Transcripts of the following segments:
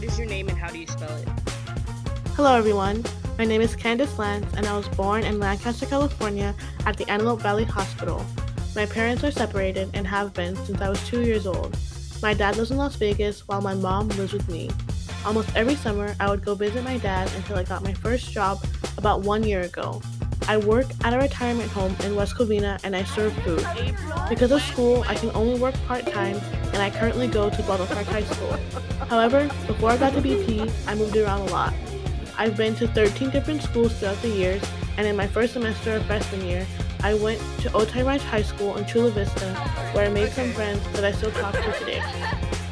is your name and how do you spell it? Hello, everyone. My name is Candace Lance, and I was born in Lancaster, California, at the Antelope Valley Hospital. My parents are separated and have been since I was 2 years old. My dad lives in Las Vegas, while my mom lives with me. Almost every summer, I would go visit my dad until I got my first job about 1 year ago. I work at a retirement home in West Covina and I serve food. Because of school, I can only work part time, and I currently go to Baldwin Park High School. However, before I got to BP, I moved around a lot. I've been to 13 different schools throughout the years, and in my first semester of freshman year, I went to Otay Ranch High School in Chula Vista, where I made some friends that I still talk to today.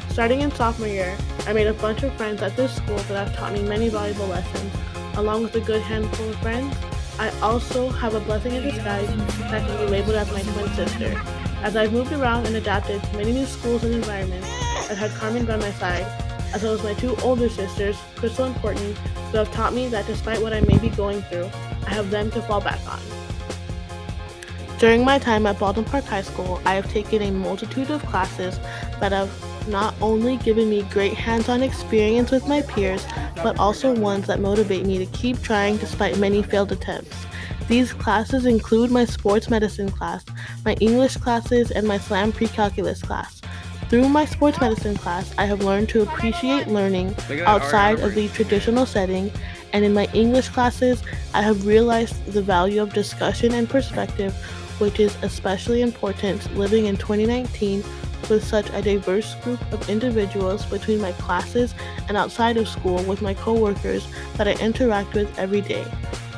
Starting in sophomore year, I made a bunch of friends at this school that have taught me many valuable lessons. Along with a good handful of friends, I also have a blessing in disguise that can be labeled as my twin sister. As I've moved around and adapted to many new schools and environments, I've had Carmen by my side, as well as my two older sisters, Crystal and Courtney, who have taught me that despite what I may be going through, I have them to fall back on. During my time at Baldwin Park High School, I have taken a multitude of classes that have not only given me great hands-on experience with my peers, but also ones that motivate me to keep trying despite many failed attempts. These classes include my sports medicine class, my English classes, and my SLAM pre-calculus class. Through my sports medicine class, I have learned to appreciate learning outside of the traditional setting, and in my English classes, I have realized the value of discussion and perspective, which is especially important living in 2019 with such a diverse group of individuals between my classes and outside of school with my coworkers that I interact with every day.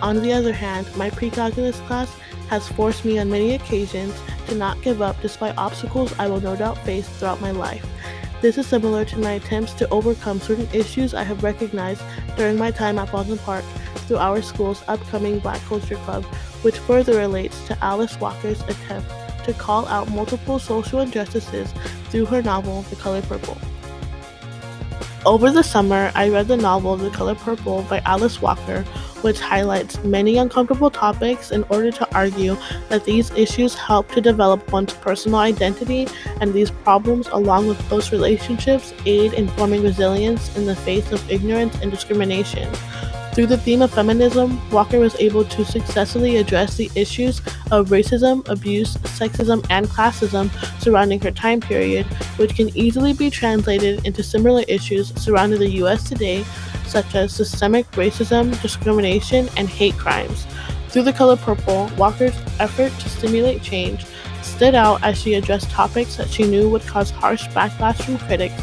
On the other hand, my pre-calculus class has forced me on many occasions to not give up despite obstacles I will no doubt face throughout my life. This is similar to my attempts to overcome certain issues I have recognized during my time at Baldwin Park through our school's upcoming Black Culture Club, which further relates to Alice Walker's attempt to call out multiple social injustices through her novel, The Color Purple. Over the summer, I read the novel The Color Purple by Alice Walker, which highlights many uncomfortable topics in order to argue that these issues help to develop one's personal identity, and these problems, along with close relationships, aid in forming resilience in the face of ignorance and discrimination. Through the theme of feminism, Walker was able to successfully address the issues of racism, abuse, sexism, and classism surrounding her time period, which can easily be translated into similar issues surrounding the U.S. today, such as systemic racism, discrimination, and hate crimes. Through The Color Purple, Walker's effort to stimulate change stood out as she addressed topics that she knew would cause harsh backlash from critics,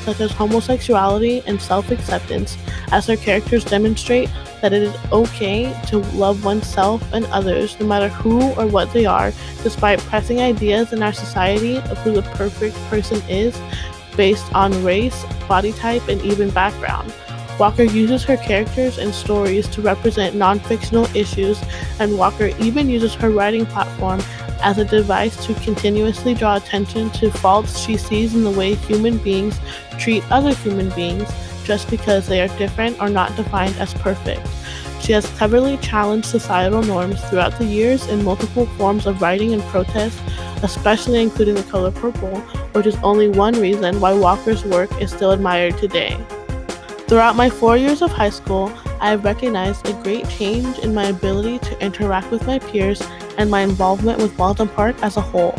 such as homosexuality and self-acceptance, as her characters demonstrate that it is okay to love oneself and others no matter who or what they are, despite pressing ideas in our society of who the perfect person is based on race, body type, and even background. Walker uses her characters and stories to represent non-fictional issues, and Walker even uses her writing platform as a device to continuously draw attention to faults she sees in the way human beings treat other human beings just because they are different or not defined as perfect. She has cleverly challenged societal norms throughout the years in multiple forms of writing and protest, especially including The Color Purple, which is only one reason why Walker's work is still admired today. Throughout my 4 years of high school, I have recognized a great change in my ability to interact with my peers and my involvement with Baldwin Park as a whole.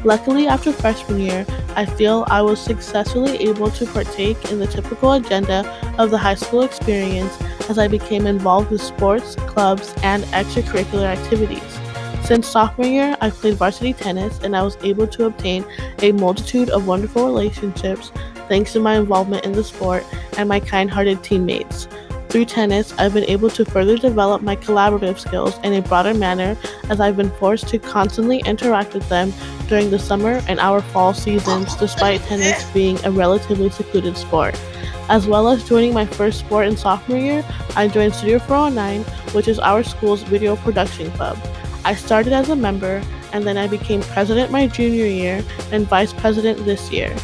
Luckily, after freshman year, I feel I was successfully able to partake in the typical agenda of the high school experience as I became involved with sports, clubs, and extracurricular activities. Since sophomore year, I've played varsity tennis, and I was able to obtain a multitude of wonderful relationships thanks to my involvement in the sport and my kind-hearted teammates. Through tennis, I've been able to further develop my collaborative skills in a broader manner as I've been forced to constantly interact with them during the summer and our fall seasons, despite tennis being a relatively secluded sport. As well as joining my first sport in sophomore year, I joined Studio 409, which is our school's video production club. I started as a member, and then I became president my junior year and vice president this year.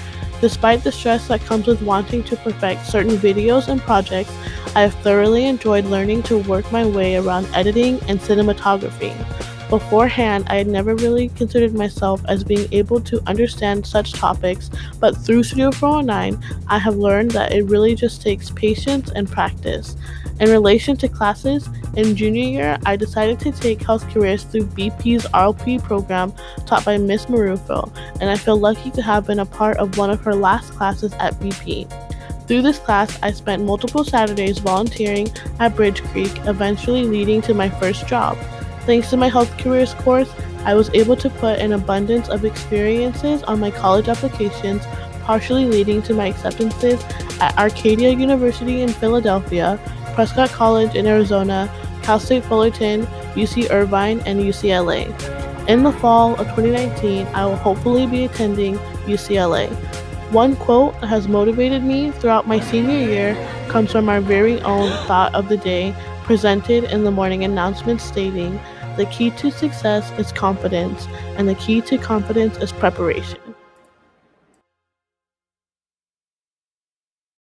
Despite the stress that comes with wanting to perfect certain videos and projects, I have thoroughly enjoyed learning to work my way around editing and cinematography. Beforehand, I had never really considered myself as being able to understand such topics, but through Studio 409, I have learned that it really just takes patience and practice. In relation to classes, in junior year, I decided to take health careers through BP's RLP program taught by Miss Marufo, and I feel lucky to have been a part of one of her last classes at BP. Through this class, I spent multiple Saturdays volunteering at Bridge Creek, eventually leading to my first job. Thanks to my health careers course, I was able to put an abundance of experiences on my college applications, partially leading to my acceptances at Arcadia University in Philadelphia, Prescott College in Arizona, Cal State Fullerton, UC Irvine, and UCLA. In the fall of 2019, I will hopefully be attending UCLA. One quote that has motivated me throughout my senior year comes from our very own thought of the day, presented in the morning announcement, stating, "The key to success is confidence, and the key to confidence is preparation."